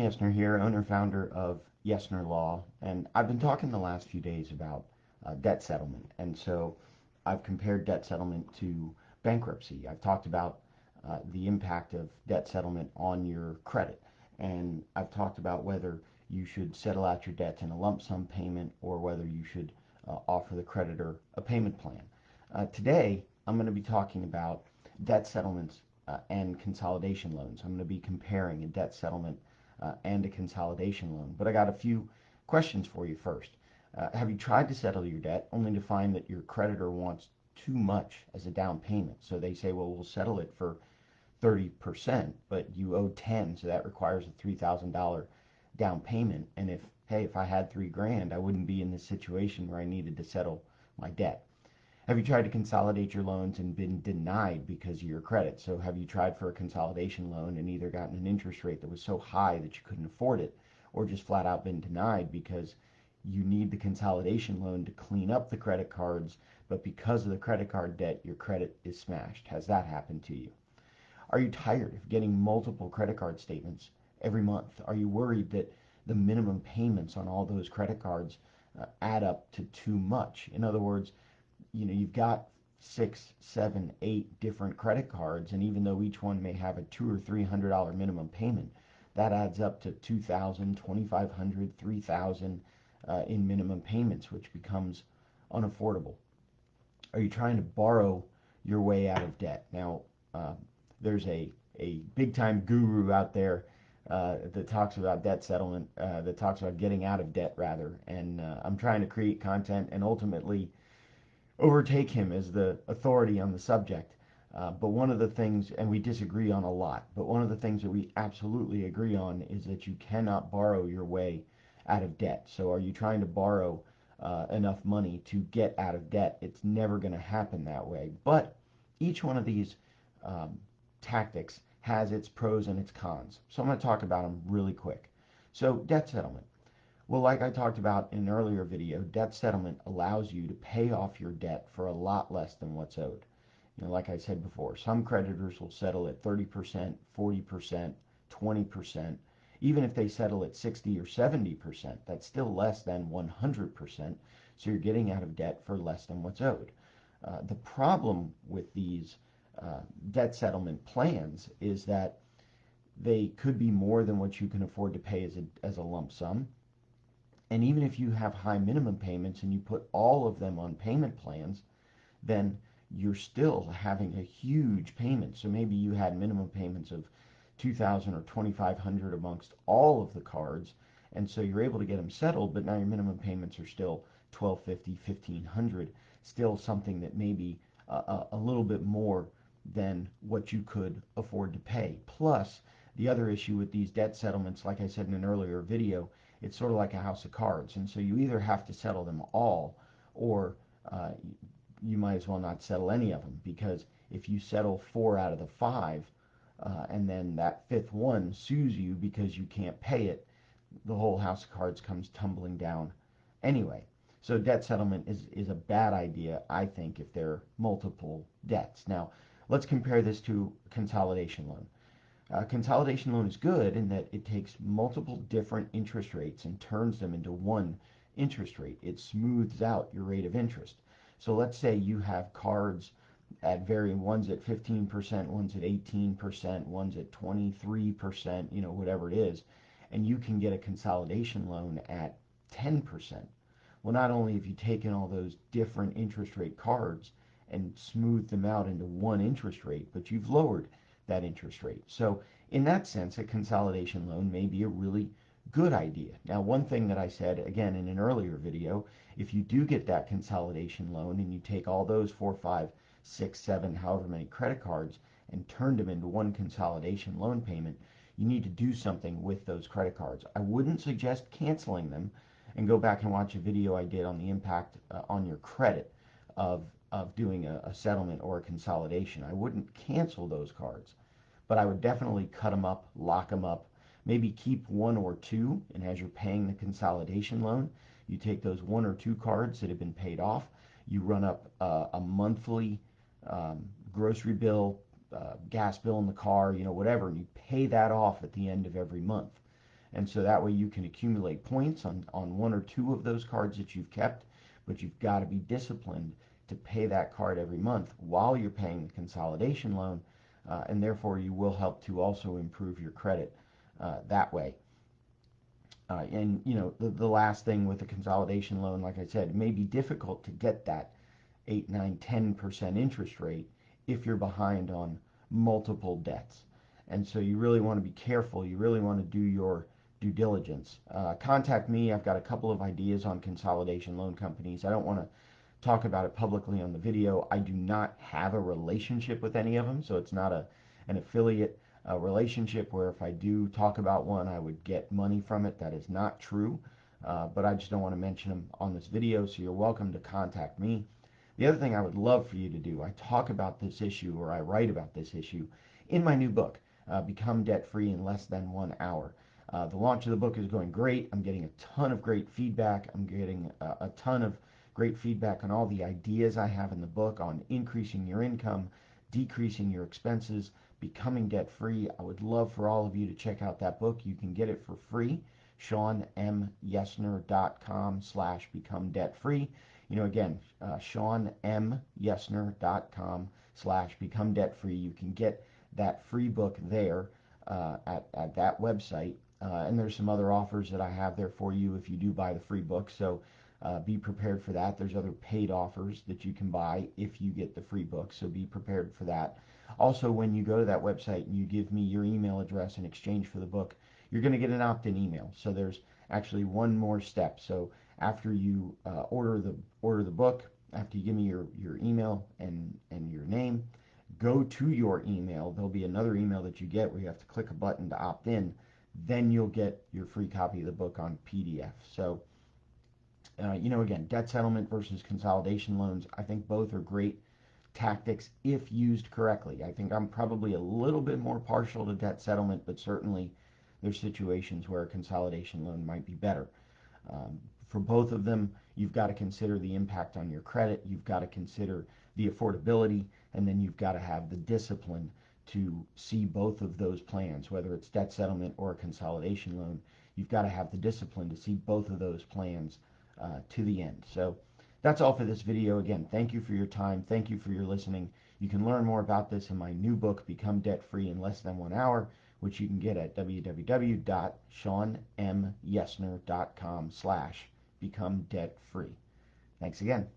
Yesner here, owner-founder of Yesner Law, and I've been talking the last few days about debt settlement. And so I've compared debt settlement to bankruptcy. I've talked about the impact of debt settlement on your credit, and I've talked about whether you should settle out your debts in a lump sum payment or whether you should offer the creditor a payment plan. Today, I'm going to be talking about debt settlements and consolidation loans. I'm going to be comparing a debt settlement and a consolidation loan. But I got a few questions for you first. Have you tried to settle your debt only to find that your creditor wants too much as a down payment? So they say, well, we'll settle it for 30%, but you owe 10, so that requires a $3,000 down payment. And if I had 3 grand, I wouldn't be in this situation where I needed to settle my debt. Have you tried to consolidate your loans and been denied because of your credit? So have you tried for a consolidation loan and either gotten an interest rate that was so high that you couldn't afford it, or just flat out been denied because you need the consolidation loan to clean up the credit cards, but because of the credit card debt, your credit is smashed? Has that happened to you? Are you tired of getting multiple credit card statements every month? Are you worried that the minimum payments on all those credit cards add up to too much? In other words, you've got 6, 7, 8 different credit cards, and even though each one may have a $200 or $300 minimum payment, that adds up to $2,000, $2,500, $3,000 in minimum payments, which becomes unaffordable. Are you trying to borrow your way out of debt? Now, there's a big time guru out there that talks about debt settlement, that talks about getting out of debt rather, and I'm trying to create content and ultimately overtake him as the authority on the subject. But one of the things, and we disagree on a lot, but one of the things that we absolutely agree on is that you cannot borrow your way out of debt. So are you trying to borrow enough money to get out of debt? It's never going to happen that way. But each one of these tactics has its pros and its cons. So I'm going to talk about them really quick. So debt settlement. Well, like I talked about in an earlier video, debt settlement allows you to pay off your debt for a lot less than what's owed. Like I said before, some creditors will settle at 30%, 40%, 20%. Even if they settle at 60 or 70%, that's still less than 100%. So you're getting out of debt for less than what's owed. The problem with these debt settlement plans is that they could be more than what you can afford to pay as a lump sum. And even if you have high minimum payments and you put all of them on payment plans, then you're still having a huge payment. So maybe you had minimum payments of $2,000 or $2,500 amongst all of the cards, and so you're able to get them settled, but now your minimum payments are still $1,250, $1,500, still something that may be a little bit more than what you could afford to pay. Plus, the other issue with these debt settlements, like I said in an earlier video, it's sort of like a house of cards, and so you either have to settle them all, or you might as well not settle any of them, because if you settle 4 out of the 5, and then that 5th one sues you because you can't pay it, the whole house of cards comes tumbling down anyway. So debt settlement is a bad idea, I think, if there are multiple debts. Now, let's compare this to consolidation loan. Consolidation loan is good in that it takes multiple different interest rates and turns them into one interest rate. It smooths out your rate of interest. So let's say you have cards at varying, one's at 15%, one's at 18%, one's at 23%, whatever it is, and you can get a consolidation loan at 10%. Well, not only have you taken all those different interest rate cards and smoothed them out into one interest rate, but you've lowered that interest rate. So in that sense, a consolidation loan may be a really good idea. Now, one thing that I said, again, in an earlier video, if you do get that consolidation loan and you take all those 4, 5, 6, 7, however many credit cards and turned them into one consolidation loan payment, you need to do something with those credit cards. I wouldn't suggest canceling them, and go back and watch a video I did on the impact on your credit of doing a settlement or a consolidation. I wouldn't cancel those cards, but I would definitely cut them up, lock them up, maybe keep 1 or 2, and as you're paying the consolidation loan, you take those 1 or 2 cards that have been paid off, you run up a monthly grocery bill, gas bill in the car, whatever, and you pay that off at the end of every month. And so that way you can accumulate points on one or two of those cards that you've kept, but you've got to be disciplined to pay that card every month while you're paying the consolidation loan, and therefore you will help to also improve your credit that way. And the last thing with the consolidation loan, like I said, it may be difficult to get that 8, 9, 10% interest rate if you're behind on multiple debts. And so you really want to be careful. You really want to do your due diligence. Contact me. I've got a couple of ideas on consolidation loan companies. I don't want to talk about it publicly on the video. I do not have a relationship with any of them, so it's not an affiliate relationship where if I do talk about one, I would get money from it. That is not true, but I just don't want to mention them on this video, so you're welcome to contact me. The other thing I would love for you to do, I talk about this issue, or I write about this issue in my new book, Become Debt Free in Less Than 1 Hour. The launch of the book is going great. I'm getting a ton of great feedback. I'm getting a ton of great feedback on all the ideas I have in the book on increasing your income, decreasing your expenses, becoming debt free. I would love for all of you to check out that book. You can get it for free. SeanMYesner.com/become debt free. Again, SeanMYesner.com/become debt free. You can get that free book there at that website. And there's some other offers that I have there for you if you do buy the free book. So be prepared for that. There's other paid offers that you can buy if you get the free book. So be prepared for that. Also, when you go to that website and you give me your email address in exchange for the book, you're going to get an opt-in email. So there's actually one more step. So after you order the book, after you give me your email and your name, go to your email. There'll be another email that you get where you have to click a button to opt in. Then you'll get your free copy of the book on PDF. So, again, debt settlement versus consolidation loans, I think both are great tactics if used correctly. I think I'm probably a little bit more partial to debt settlement, but certainly there's situations where a consolidation loan might be better. For both of them, you've got to consider the impact on your credit, you've got to consider the affordability, and then you've got to have the discipline to see both of those plans, whether it's debt settlement or a consolidation loan. You've got to have the discipline to see both of those plans to the end. So that's all for this video. Again, thank you for your time. Thank you for your listening. You can learn more about this in my new book, Become Debt Free in Less Than 1 Hour, which you can get at www.SeanMYesner.com/become debt free. Thanks again.